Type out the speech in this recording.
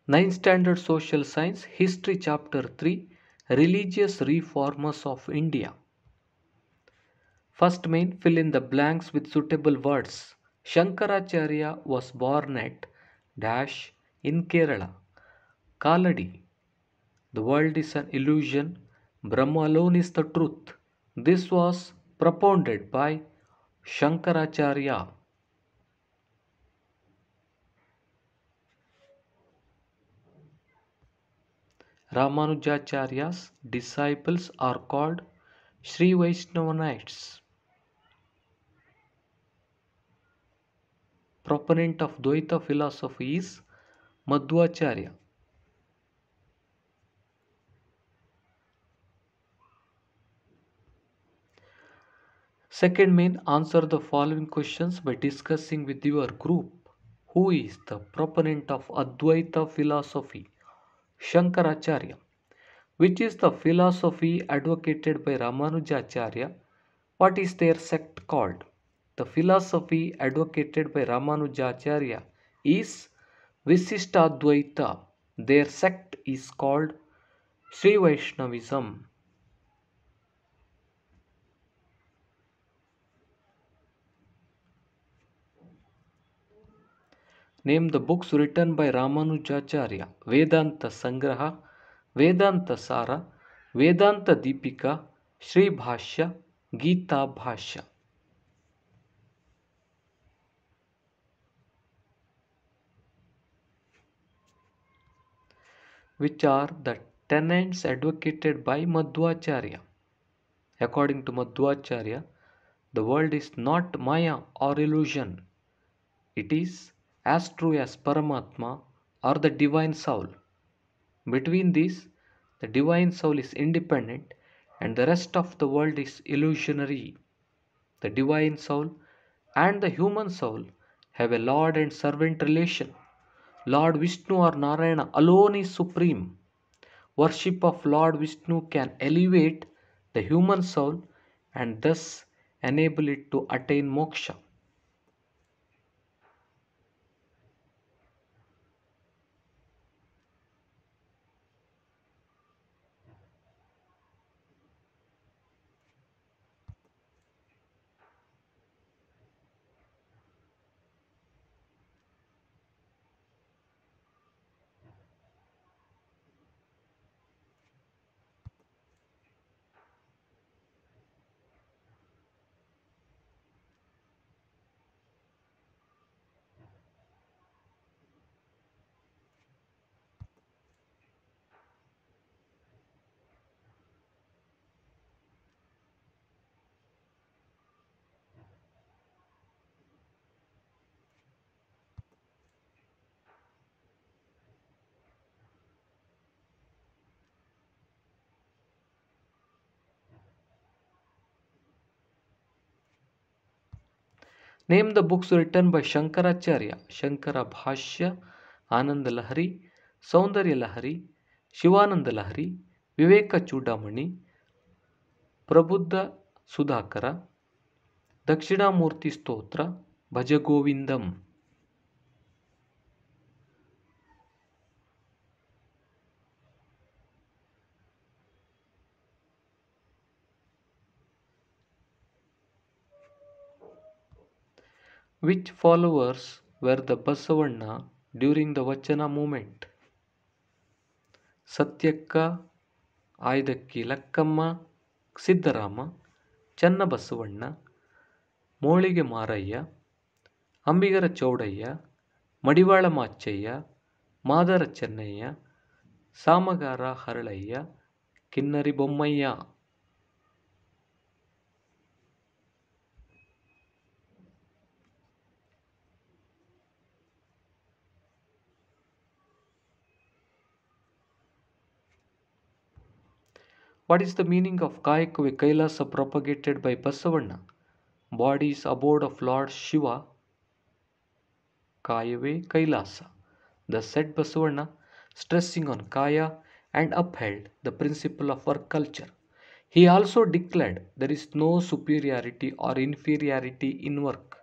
9th Standard Social Science, History Chapter 3, Religious Reformers of India. First main, fill in the blanks with suitable words. Shankaracharya was born at dash in Kerala. Kaladi. The world is an illusion. Brahma alone is the truth. This was propounded by Shankaracharya. Ramanujacharya's disciples are called Sri Vaishnavanites. Proponent of Dvaita philosophy is Madhvacharya. Second main, answer the following questions by discussing with your group. Who is the proponent of Advaita philosophy? Shankaracharya. Which is the philosophy advocated by Ramanujacharya? What is their sect called? The philosophy advocated by Ramanujacharya is Visishtadvaita. Their sect is called Sri Vaishnavism. Name the books written by Ramanujacharya. Vedanta Sangraha, Vedanta Sara, Vedanta Deepika, Sri Bhashya, Gita Bhashya. Which are the tenets advocated by Madhvacharya? According to Madhvacharya, the world is not Maya or illusion. It is as true as Paramatma or the Divine Soul. Between these, the Divine Soul is independent and the rest of the world is illusionary. The Divine Soul and the human soul have a Lord and servant relation. Lord Vishnu or Narayana alone is supreme. Worship of Lord Vishnu can elevate the human soul and thus enable it to attain moksha. Name the books written by Shankaracharya. Shankara Bhashya, Ananda Lahari, Saundarya Lahari, Shivananda Lahari, Viveka Chudamani, Prabuddha Sudhakara, Dakshinamurti Stotra, Bhajagovindam. Which followers were the Basavanna during the Vachana movement? Satyakka, Aidakki Lakkamma, Siddharama, Channabasavana, Molige Marayya, Ambigara Chaudayya, Madivala Machayya, Madara Chennayya, Samagara Haralayya, Kinnari Bommayya. What is the meaning of Kayakave Kailasa propagated by Basavanna? Body is abode of Lord Shiva. Kayave Kailasa. Thus said Basavanna, stressing on Kaya and upheld the principle of work culture. He also declared there is no superiority or inferiority in work.